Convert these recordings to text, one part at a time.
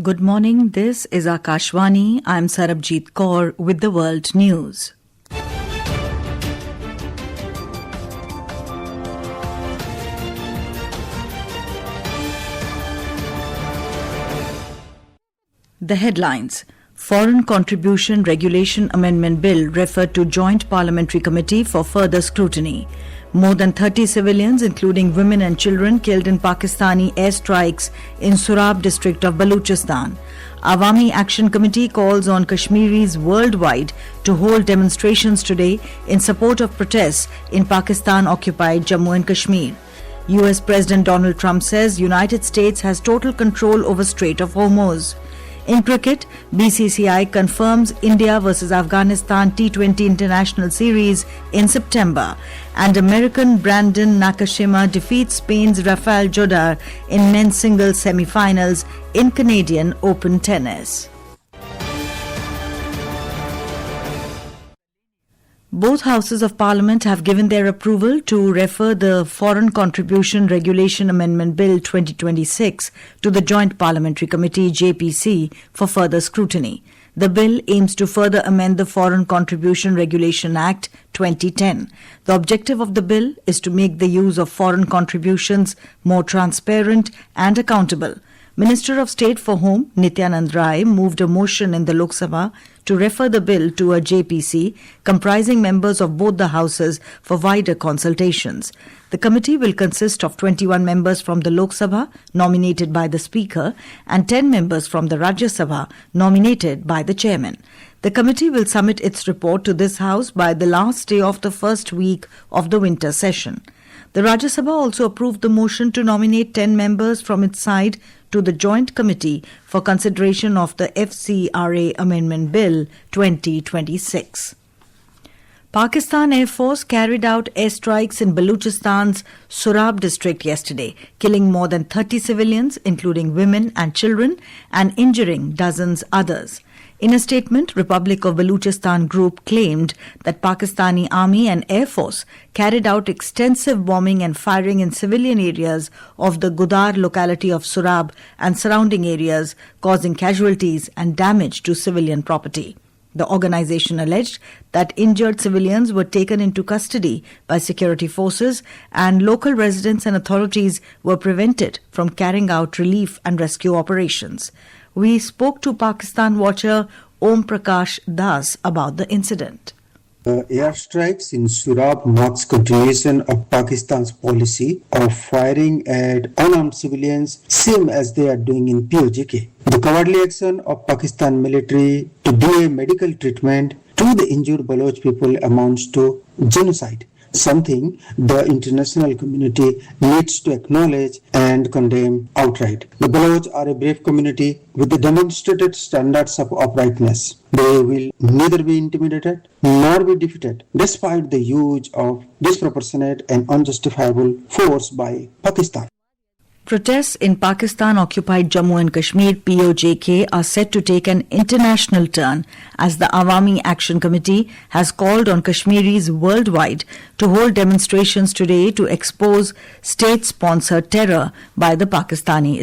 Good morning, this is Akashvani. I'm Sarabjit Kaur with the World News. The headlines. Foreign Contribution Regulation Amendment Bill referred to Joint Parliamentary Committee for further scrutiny. More than 30 civilians, including women and children, killed in Pakistani airstrikes in Surab district of Baluchistan. Awami Action Committee calls on Kashmiris worldwide to hold demonstrations today in support of protests in Pakistan-occupied Jammu and Kashmir. US President Donald Trump says United States has total control over Strait of Hormuz. In cricket, BCCI confirms India vs Afghanistan T20 International Series in September, and American Brandon Nakashima defeats Spain's Rafael Jodar in men's singles semi-finals in Canadian Open tennis. Both houses of Parliament have given their approval to refer the Foreign Contribution Regulation Amendment Bill 2026 to the Joint Parliamentary Committee JPC for further scrutiny. The bill aims to further amend the Foreign Contribution Regulation Act 2010. The objective of the bill is to make the use of foreign contributions more transparent and accountable. Minister of State for Home, Nityanand Rai, moved a motion in the Lok Sabha to refer the bill to a JPC comprising members of both the houses for wider consultations. The committee will consist of 21 members from the Lok Sabha, nominated by the Speaker, and 10 members from the Rajya Sabha, nominated by the Chairman. The committee will submit its report to this House by the last day of the first week of the winter session. The Rajya Sabha also approved the motion to nominate 10 members from its side to the Joint Committee for consideration of the FCRA Amendment Bill 2026. Pakistan Air Force carried out airstrikes in Baluchistan's Surab district yesterday, killing more than 30 civilians, including women and children, and injuring dozens others. In a statement, Republic of Baluchistan group claimed that Pakistani Army and Air Force carried out extensive bombing and firing in civilian areas of the Gudar locality of Surab and surrounding areas, causing casualties and damage to civilian property. The organization alleged that injured civilians were taken into custody by security forces and local residents and authorities were prevented from carrying out relief and rescue operations. We spoke to Pakistan watcher Om Prakash Das about the incident. Airstrikes in Surab marks continuation of Pakistan's policy of firing at unarmed civilians, same as they are doing in POJK. The cowardly action of Pakistan military to delay medical treatment to the injured Baloch people amounts to genocide, something the international community needs to acknowledge and condemn outright. The Baloch are a brave community with the demonstrated standards of uprightness. They will neither be intimidated nor be defeated, despite the use of disproportionate and unjustifiable force by Pakistan. Protests in Pakistan-occupied Jammu and Kashmir (POJK) are set to take an international turn as the Awami Action Committee has called on Kashmiris worldwide to hold demonstrations today to expose state-sponsored terror by the Pakistani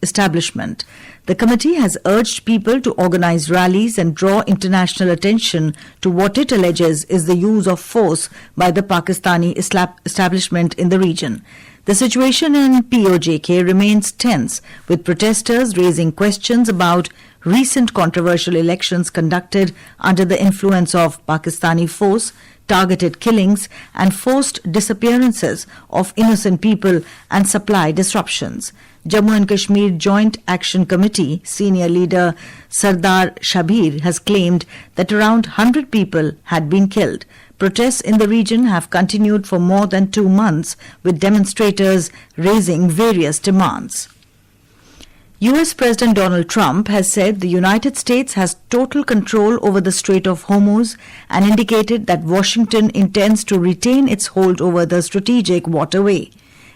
establishment. The committee has urged people to organize rallies and draw international attention to what it alleges is the use of force by the Pakistani establishment in the region. The situation in POJK remains tense, with protesters raising questions about recent controversial elections conducted under the influence of Pakistani force, targeted killings, and forced disappearances of innocent people and supply disruptions. Jammu and Kashmir Joint Action Committee senior leader Sardar Shabir has claimed that around 100 people had been killed. Protests in the region have continued for more than 2 months, with demonstrators raising various demands. US President Donald Trump has said the United States has total control over the Strait of Hormuz and indicated that Washington intends to retain its hold over the strategic waterway.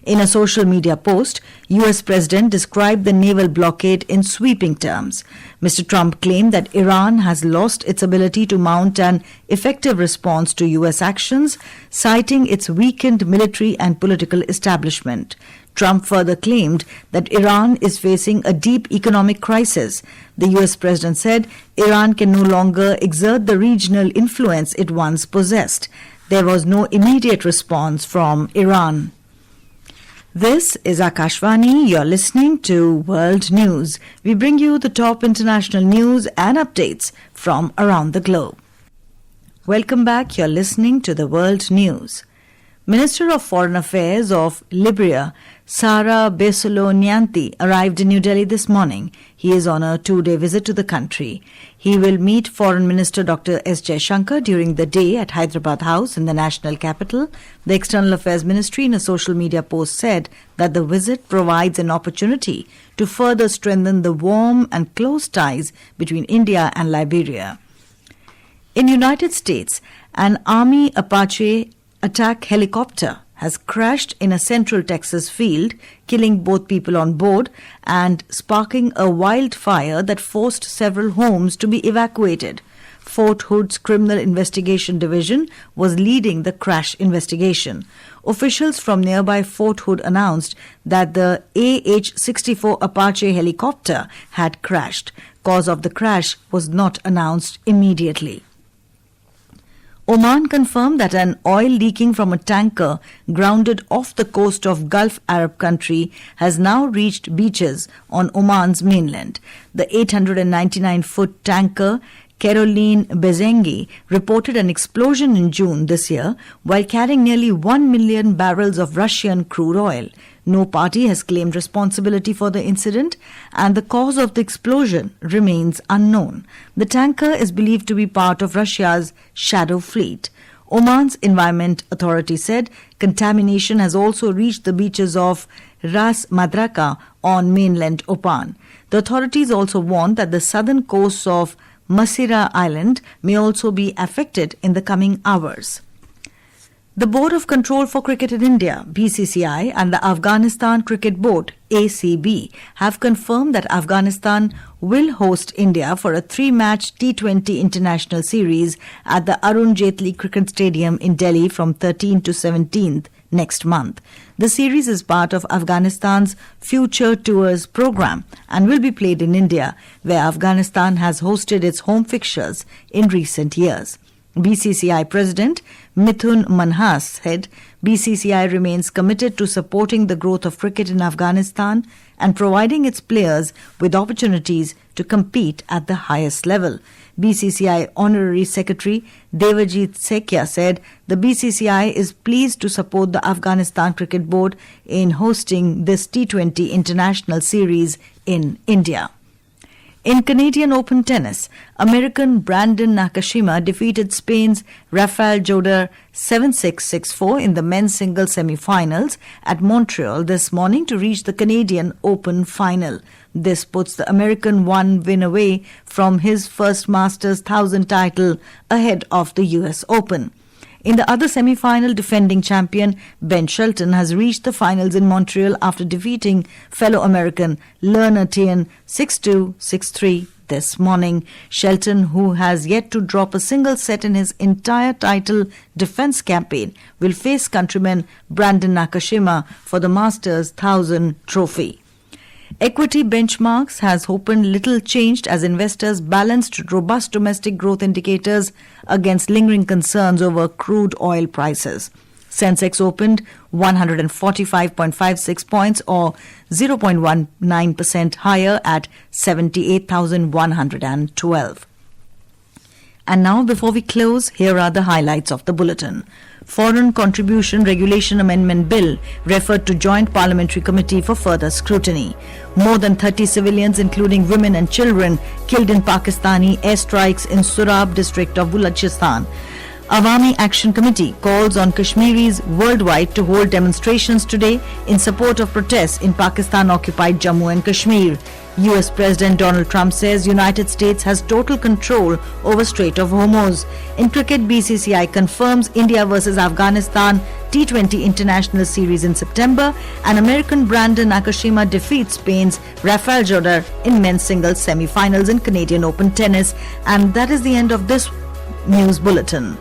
In a social media post, US President described the naval blockade in sweeping terms. Mr. Trump claimed that Iran has lost its ability to mount an effective response to US actions, citing its weakened military and political establishment. Trump further claimed that Iran is facing a deep economic crisis. The US president said Iran can no longer exert the regional influence it once possessed. There was no immediate response from Iran. This is Akashvani. You're listening to World News. We bring you the top international news and updates from around the globe. Welcome back. You're listening to the World News. Minister of Foreign Affairs of Liberia, Sara Besolonyanti, arrived in New Delhi this morning. He is on a 2-day visit to the country. He will meet Foreign Minister Dr. S. Jaishankar during the day at Hyderabad House in the national capital. The External Affairs Ministry in a social media post said that the visit provides an opportunity to further strengthen the warm and close ties between India and Liberia. In United States, an Army Apache attack helicopter has crashed in a central Texas field, killing both people on board and sparking a wildfire that forced several homes to be evacuated. Fort Hood's Criminal Investigation Division was leading the crash investigation. Officials from nearby Fort Hood announced that the AH-64 Apache helicopter had crashed. Cause of the crash was not announced immediately. Oman confirmed that an oil leaking from a tanker grounded off the coast of Gulf Arab country has now reached beaches on Oman's mainland. The 899-foot tanker Caroline Bezengi reported an explosion in June this year while carrying nearly 1 million barrels of Russian crude oil. No party has claimed responsibility for the incident, and the cause of the explosion remains unknown. The tanker is believed to be part of Russia's shadow fleet. Oman's Environment Authority said contamination has also reached the beaches of Ras Madraka on mainland Oman. The authorities also warned that the southern coasts of Masira Island may also be affected in the coming hours. The Board of Control for Cricket in India, BCCI, and the Afghanistan Cricket Board, ACB, have confirmed that Afghanistan will host India for a 3-match T20 international series at the Arun Jaitley Cricket Stadium in Delhi from 13th to 17th next month. The series is part of Afghanistan's Future Tours program and will be played in India, where Afghanistan has hosted its home fixtures in recent years. BCCI President Mithun Manhas said BCCI remains committed to supporting the growth of cricket in Afghanistan and providing its players with opportunities to compete at the highest level. BCCI Honorary Secretary Devajit Sekia said the BCCI is pleased to support the Afghanistan Cricket Board in hosting this T20 international series in India. In Canadian Open tennis, American Brandon Nakashima defeated Spain's Rafael Jodar 7-6, 6-4 in the men's singles semi-finals at Montreal this morning to reach the Canadian Open final. This puts the American one win away from his first Masters 1000 title ahead of the US Open. In the other semi-final, defending champion Ben Shelton has reached the finals in Montreal after defeating fellow American Lerner Tien 6-2, 6-3 this morning. Shelton, who has yet to drop a single set in his entire title defense campaign, will face countryman Brandon Nakashima for the Masters 1000 trophy. Equity benchmarks has opened little changed as investors balanced robust domestic growth indicators against lingering concerns over crude oil prices. Sensex opened 145.56 points or 0.19% higher at 78,112. And now, before we close, here are the highlights of the bulletin. Foreign Contribution Regulation Amendment Bill referred to Joint Parliamentary Committee for further scrutiny. More than 30 civilians, including women and children, killed in Pakistani airstrikes in Surab district of Baluchistan. Awami Action Committee calls on Kashmiris worldwide to hold demonstrations today in support of protests in Pakistan-occupied Jammu and Kashmir. US President Donald Trump says United States has total control over Strait of Hormuz. In cricket, BCCI confirms India versus Afghanistan T20 International Series in September, and American Brandon Nakashima defeats Spain's Rafael Jodar in men's singles semi-finals in Canadian Open tennis. And that is the end of this news bulletin.